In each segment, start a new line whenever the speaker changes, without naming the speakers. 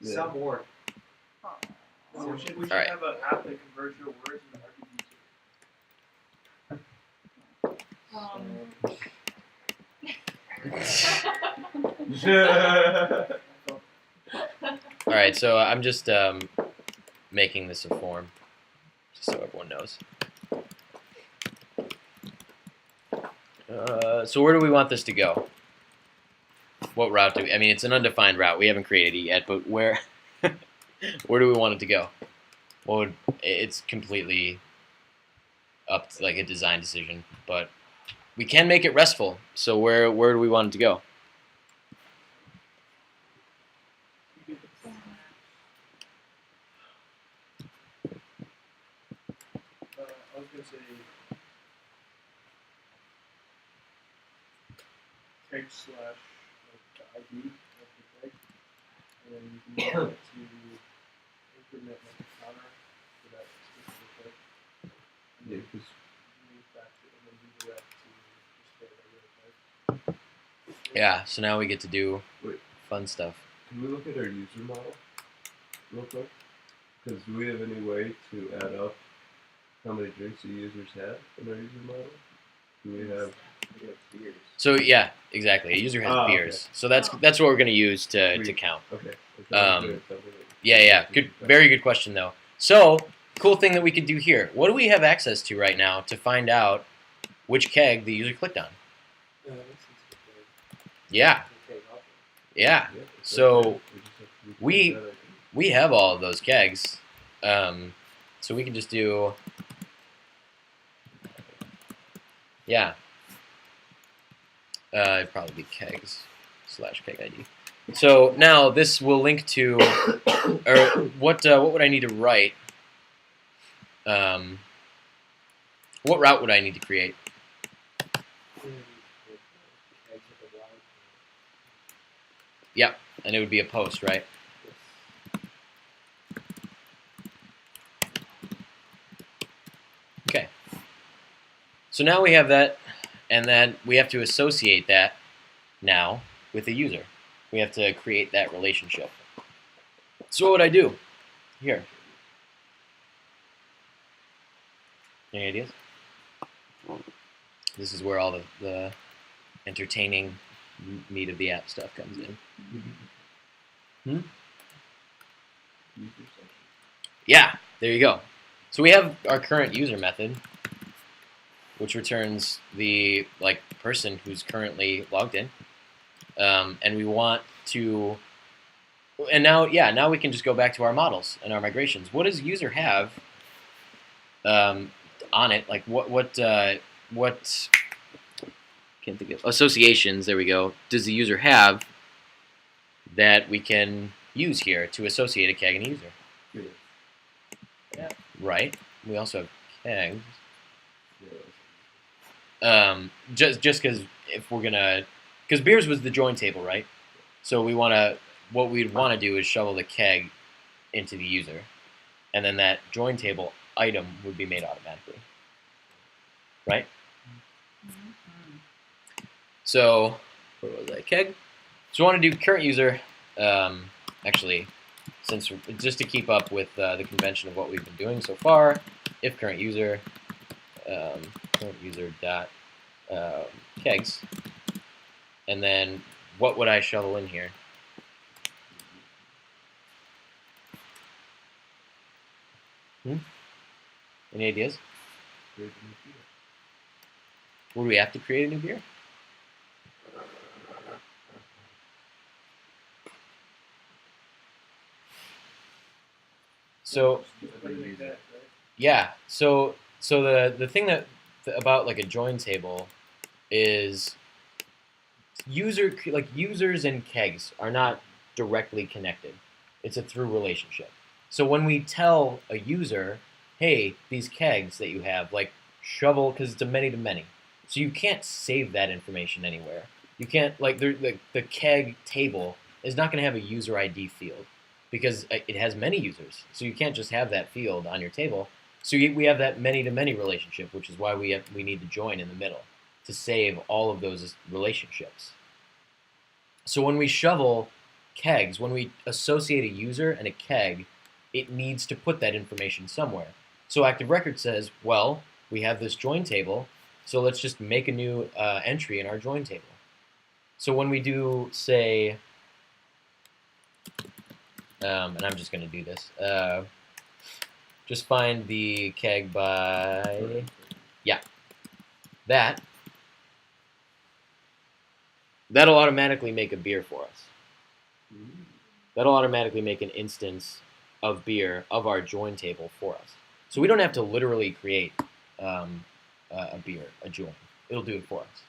Yeah.
Some word.
So we should
All right.
have an app that converts your words into
All right, so I'm just making this a form, just so everyone knows. So where do we want this to go? What route do we? I mean, it's an undefined route. We haven't created it yet, but where? Where do we want it to go? It's completely up to like a design decision, but we can make it restful. So where do we want it to go?
I was going to say keg slash the ID of the keg, and then you can use it to implement like a counter for that specific keg. And
Yeah,
then
'cause
manufacture and then redirect to just a regular keg.
Yeah. So now we get to do
Wait.
fun stuff.
can we look at our user model real quick? Because do we have any way to add up how many drinks the users have in our user model? Do we have?
So yeah, exactly. A user has
Okay.
beers, so that's what we're gonna use to count.
Okay.
Yeah. Good, very good question though. So cool thing that we could do here. What do we have access to right now to find out which keg the user clicked on? Yeah. Yeah. So we have all of those kegs, so we can just do it'd probably be kegs / keg ID. So now this will link to, or what would I need to write? What route would I need to create? Yep, and it would be a post, right? Okay. So now we have that, and then we have to associate that now with the user. We have to create that relationship. So what would I do here? Any ideas? This is where all the entertaining meat of the app stuff comes in. Yeah, there you go. So we have our current user method, which returns the person who's currently logged in, and we want to. And now we can just go back to our models and our migrations. What does user have on it? Like what can't think of associations. There we go. Does the user have that we can use here to associate a keg and a user? Yeah. Right. We also have kegs. Just because if we're gonna, because beers was the join table, right? So what we'd want to do is shovel the keg into the user, and then that join table item would be made automatically, right? So what was that, keg? So we want to do current user. Actually, since just to keep up with the convention of what we've been doing so far, if current user dot kegs, and then what would I shovel in here? Any ideas? Would we have to create a new beer? So yeah, so the thing that about like a join table is users and kegs are not directly connected. It's a through relationship. So when we tell a user, hey, these kegs that you have, like shovel, because it's a many to many, so you can't save that information anywhere. You can't the keg table is not going to have a user ID field because it has many users. So you can't just have that field on your table. So we have that many to many relationship, which is why we need to join in the middle to save all of those relationships. So when we shovel kegs, when we associate a user and a keg, it needs to put that information somewhere. So active record says, well, we have this join table, so let's just make a new entry in our join table. So when we do, say, and I'm just going to do this, just find the keg by, yeah, that'll automatically make a beer for us. That'll automatically make an instance of beer of our join table for us. So we don't have to literally create a beer, a join. It'll do it for us,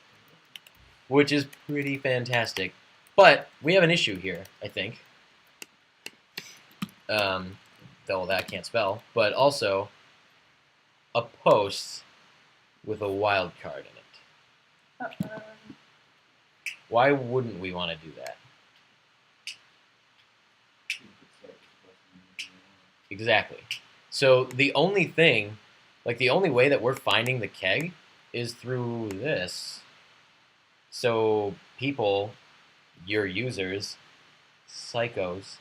which is pretty fantastic. But we have an issue here, I think. Though that I can't spell, but also a post with a wildcard in it. Why wouldn't we want to do that? Exactly. So the only thing, like the only way that we're finding the keg is through this. So people, your users, psychos,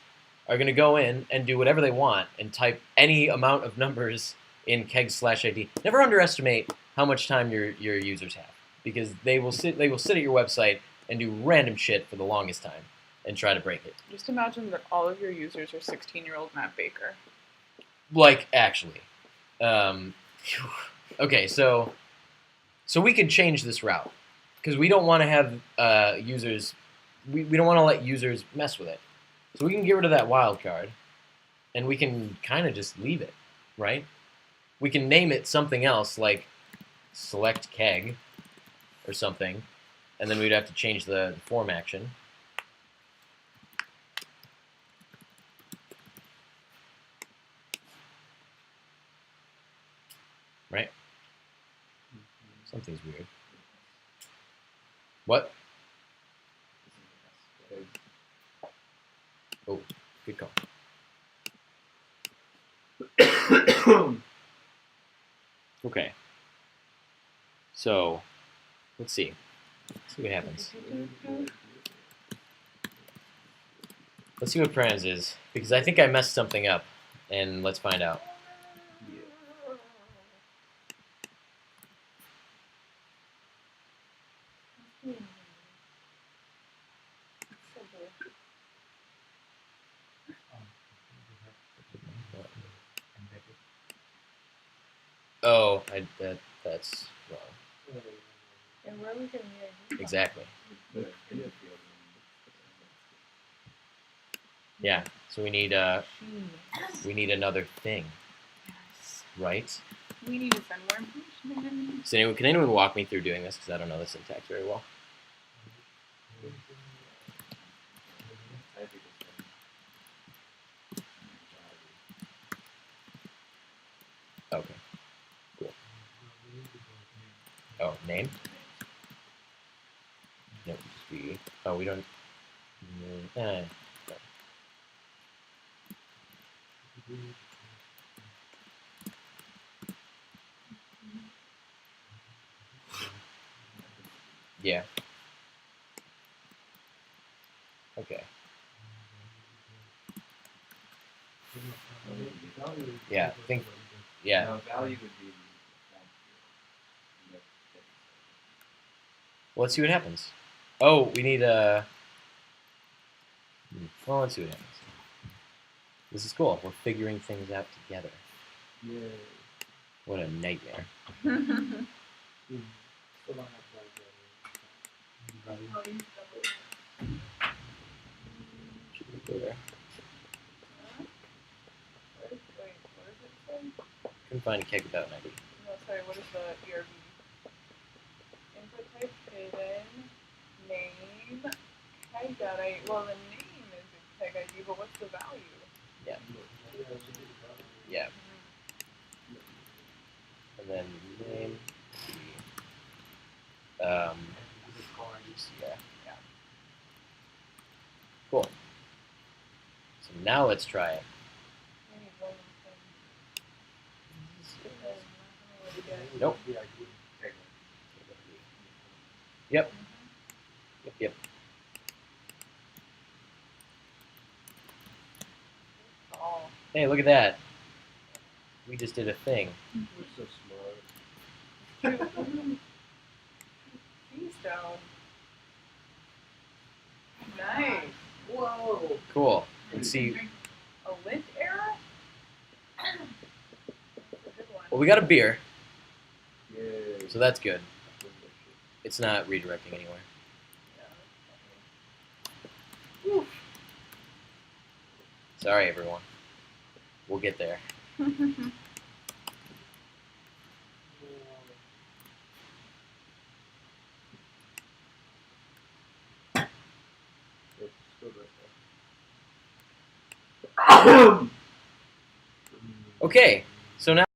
are going to go in and do whatever they want and type any amount of numbers in keg/id. Never underestimate how much time your users have, because they will sit at your website and do random shit for the longest time and try to break it.
Just imagine that all of your users are 16-year-old Matt Baker.
Like, actually. Okay, so we can change this route, because we don't want to have users, we don't want to let users mess with it. So we can get rid of that wildcard, and we can kind of just leave it, right? We can name it something else, like select keg or something, and then we'd have to change the form action. Right? Something's weird. What? Oh, good call. Okay. So, let's see. Let's see what happens. Let's see what params is, because I think I messed something up, and let's find out. Oh, that's wrong.
And where are we getting the idea?
Exactly. Yeah. So we need another thing,
Yes.
right?
We need to send more information.
So can anyone walk me through doing this, because I don't know the syntax very well? Okay. Cool. Oh, name? No, just be. Oh, we don't. No. Yeah. Okay. Yeah. Think. Yeah.
Now, value would be.
Well, let's see what happens. Oh, we need a. Well, let's see what happens. This is cool. We're figuring things out together.
Yeah.
What a nightmare.
Still don't have value.
Should we go there?
Wait, what does it say?
Couldn't find a keg without an ID.
No, sorry, what is the ERB? Input type hidden, name, keg.id. Well, the name is a keg ID, but what's the value?
Yeah. Yeah. And then name. Yeah. Cool. So now let's try it.
I need one thing.
Nope. Yep. Yep. Hey, look at that. We just did a thing.
We're so smart.
Keystone. Nice.
Whoa.
Cool. Let's see.
A lint error? That's a good one.
Well, we got a beer,
Yay.
so that's good. It's not redirecting anywhere.
Yeah,
Sorry, everyone. We'll get there.
that's funny.
Let's go this way.
Okay, so now.